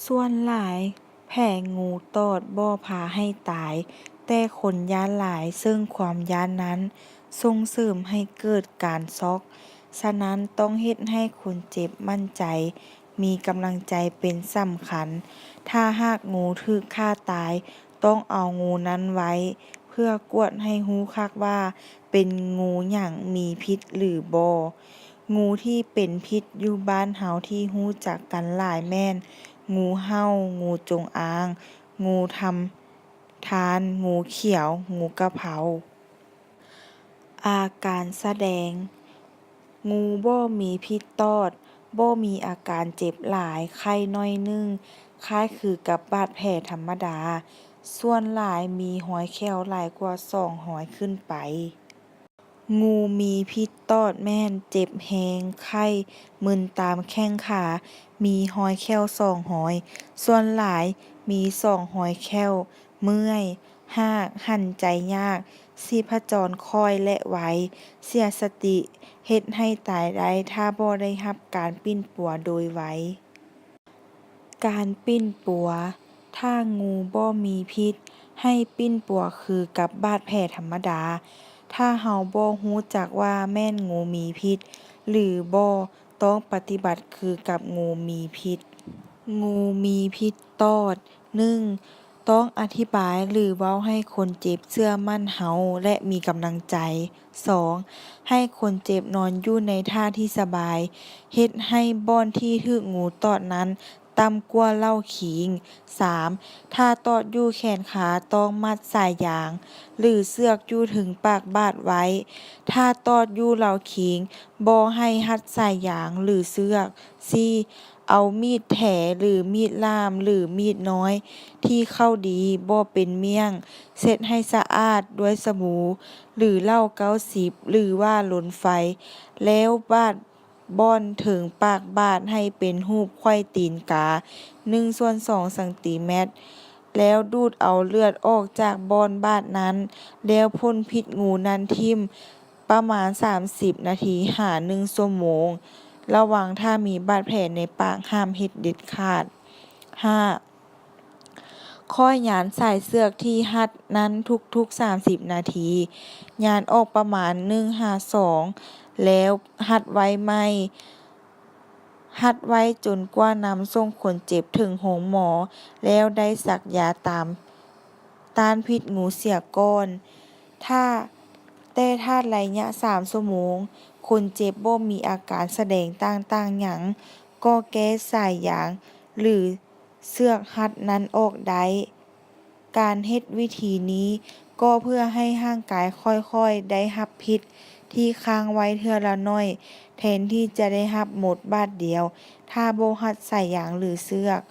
ส่วนหลายแผลงูตอดบ่พาให้ตาย แต่คนย้านหลายซึ่งความย้านนั้นส่งเสริมให้เกิดการช็อก ฉะนั้นต้องเฮ็ดให้คนเจ็บมั่นใจ มีกำลังใจเป็นสำคัญ ถ้าหากงูถูกฆ่าตาย ต้องเอางูนั้นไว้ เพื่อกวดให้รู้คักว่าเป็นงูหยังมีพิษหรือบ่ งูที่เป็นพิษอยู่บ้านเฮาที่รู้จักกันหลายแม่น งูเห่า งูจงอาง งูทำทาน งูเขียว งูกะเพราอาการแสดง งูบ่มีพิษตอด บ่มีอาการเจ็บหลาย ไข้น้อยหนึ่ง คล้ายคือกับบาดแผลธรรมดา ส่วนหลายมีรอยแค้วหลายกว่า200ขึ้นไป งูมีพิษตอดแม่นเจ็บแรงไข้มึนตามแข้งขา มีรอยแค้ว200 ส่วนหลายมี200แค้ว เมื่อย หาก หั้นใจยาก ชีพจรค่อยและไว เสียสติ เฮ็ดให้ตายได้ถ้าบ่ได้รับการปิ้นปัวโดยไว การปิ้นปัว ถ้างูบ่มีพิษ ให้ปิ้นปัวคือกับบาดแผลธรรมดา ถ้าเราบ่รู้จักว่าแม่นงูมีพิษ หรือบ่ต้องปฏิบัติคือกับงูมีพิษ งูมีพิษตอด 1. ต้องอธิบายหรือเว้าให้คนเจ็บเชื่อมั่นเราและมีกำลังใจ 2. ให้คนเจ็บนอนอยู่ในท่าที่สบาย เฮ็ดให้บ่อนที่ถูกงูตอดนั้นต่ำกว่าเล้าขิง 3. ถ้าตอดอยู่แขนขาต้องมัดสายยาง หรือเชือกอยู่ถึงปากบาดไว้ ถ้าตอดอยู่เล้าขิงบ่ให้รัดสายยางหรือเชือก 4. เอามีดแถหรือมีดล่ามหรือมีดน้อยที่เข้าดีบ่เป็นเมี่ยง เช็ดให้สะอาดด้วยสบู่หรือเหล้า90หรือว่าหลนไฟ แล้วบาดบ่อนถึงปากบาดให้เป็นรูปไขว้ตีนกา 1/2 ซม. แล้วดูดเอาเลือดออกจากบ่อนบาดนั้น แล้วพ่นพิษงูนั้นทิ่มประมาณ30นาทีหา1ชั่วโมง ระวังถ้ามีบาดแผลในปากห้ามเฮ็ดเด็ดขาด 5. ค่อยย้านสายเชือกที่รัดนั้นทุกๆ30นาทีย้านออกประมาณ1-2 แล้วรัดไว้ใหม่ รัดไว้จนกว่านำส่งคนเจ็บถึงโรงหมอ แล้วได้สักยาต้านพิษงูเสียก่อน ถ้าระยะ3ชั่วโมง คนเจ็บบ่มีอาการแสดงต่างๆหยัง ก็แก้สายยางหรือเชือกรัดนั้นออกได้ การเฮ็ดวิธีนี้ก็เพื่อให้ร่างกายค่อยๆได้รับพิษที่ค้างไว้เทื่อละน้อย แทนที่จะได้รับหมดบาดเดียว ถ้าบ่รัดสายยางหรือเชือก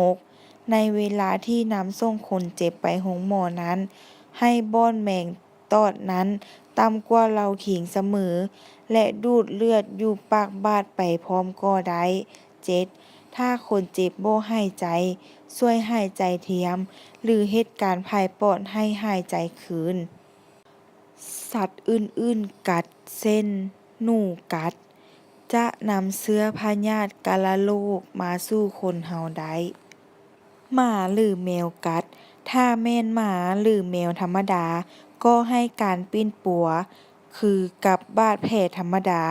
6. ในเวลาที่นำส่งคนเจ็บไปโรงหมอนั้น ให้บ่อนแมงตอดนั้นต่ำกว่าเล้าขิงเสมอ และดูดเลือดอยู่ปากบาดไปพร้อมก็ได้ 7. ถ้าคนเจ็บบ่หายใจ ช่วยหายใจเทียม หรือเฮ็ดการผายปอดให้หายใจคืน สัตว์อื่นๆกัด เช่น หนูกัด จะนำเชื้อพยาธิกาฬโรคมาสู่คนเราได้ หมาหรือแมวกัด ถ้าแม่นหมาหรือแมวธรรมดา ก็ให้การปิ้นปัว คือกับบาดแผลธรรมดา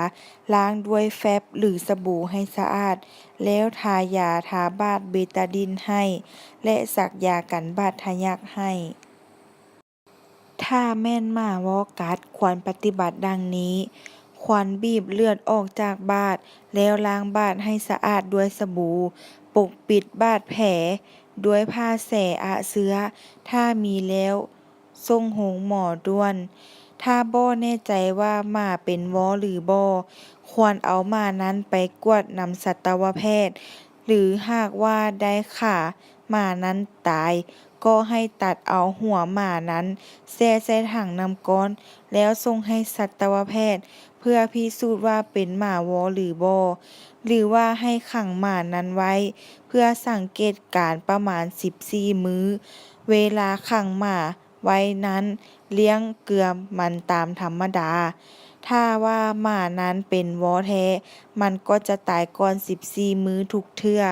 ล้างด้วยแฟบหรือสบู่ให้สะอาด แล้วทายาทาบาดเบตาดินให้ และสักยากันบาดทะยักให้ ถ้าแม่นหมาเว้ากัดควรปฏิบัติดังนี้ ควรบีบเลือดออกจากบาด แล้วล้างบาดให้สะอาดด้วยสบู่ ปกปิดบาดแผลด้วยผ้าแส่อะเชื้อ ถ้ามีแล้วส่งโรงหมอด่วน ถ้าบ่แน่ใจว่าหมาเป็นว้หรือบ่ ควรเอาหมานั้นไปกวดนำสัตวแพทย์ หรือหากว่าได้ฆ่าหมานั้นตาย ก็ให้ตัดเอาหัวหมานั้นแช่ใส่ถังน้ำร้อน แล้วส่งให้สัตวแพทย์ เพื่อพิสูจน์ว่าเป็นหมาว้หรือบ่ หรือว่าให้ขังหมานั้นไว้ เพื่อสังเกตการณ์ประมาณ14มื้อ เวลาขังหมาไว้นั้นเลี้ยงเกลือมันตามธรรมดา ถ้าว่าหมานั้นเป็นว้อแท้ มันก็จะตายก่อน14มื้อทุกเทื่อ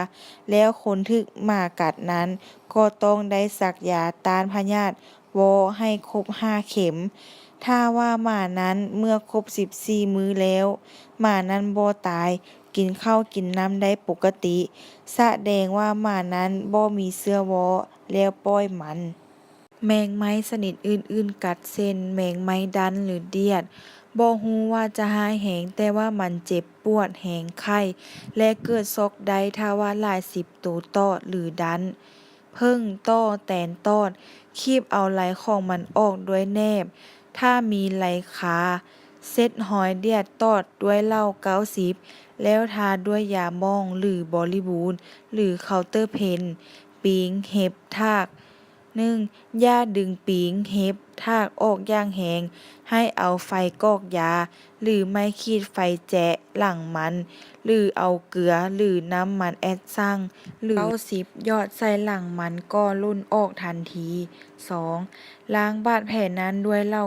แล้วคนถึกหมากัดนั้น ก็ต้องได้สักยาต้านพยาธิว้อให้ครบ5 เข็ม ถ้าว่าหมานั้นเมื่อครบ14มื้อแล้ว หมานั้นบ่ตาย กินข้าวกินน้ำได้ปกติ แสดงว่าหมานั้นบ่มีเชื้อว้อ แล้วปล่อยมัน แมงไม้ชนิดอื่นๆกัดเช่น แมงไม้ดันหรือเดียด บ่ฮู้ว่าจะร้ายแรงแต่ว่ามันเจ็บปวดแรงไข้ และเกิดช็อกได้ถ้าว่าหลาย10ตัวตอดหรือดัน ผึ้ง ต่อ แตนตอด คีบเอาไหล่ของมันออกด้วยแนบ ถ้ามีไหล่คา เช็ดรอยเดียดตอดด้วยเหล้า90 แล้วทาด้วยยาหม้องหรือบริบูรณ์ หรือเคาน์เตอร์เพน ปิง เห็บ ทาก 1. อย่าดึงปิง เห็บ ทากออกอย่างแรง ให้เอาไฟกรอกยา หรือไม้ขีดไฟแจ๊ะหลังมัน หรือเอาเกลือหรือน้ำมันแอดซังหรือ90หยอดใส่หลังมันก็ลุ่นออกทันที 2. ล้างบาดแผลนั้นด้วยเหล้า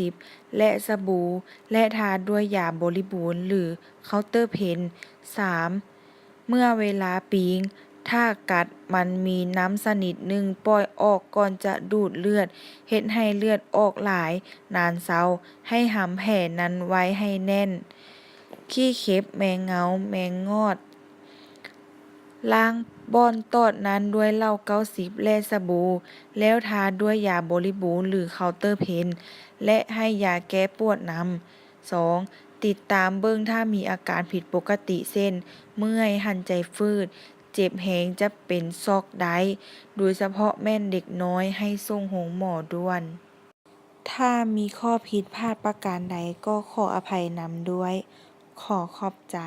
90 และสบู่ และทาด้วยยาบริบูรณ์หรือเคาน์เตอร์เพน 3. เมื่อเวลาปิง ถ้ากัดมันมีน้ำชนิดหนึ่งปล่อยออกก่อนจะดูดเลือด เฮ็ดให้เลือดออกหลาย นานเซา ให้หำแผลนั้นไว้ให้แน่น ขี้เข็บ แมงเงา แมงงอด ล้างบ่อนตอดนั้นด้วยเหล้า90 และสบู่ แล้วทาด้วยยาบริบูรณ์หรือเคาน์เตอร์เพน และให้ยาแก้ปวดนำ 2. ติดตามเบิ่งถ้ามีอาการผิดปกติเช่น เมื่อย หันใจฝืด เจ็บแรงจะเป็นช็อกได้ โดยเฉพาะแม่นเด็กน้อยให้ส่งโรงหมอด่วน ถ้ามีข้อผิดพลาดประการใดก็ขออภัยนำด้วย ขอขอบใจ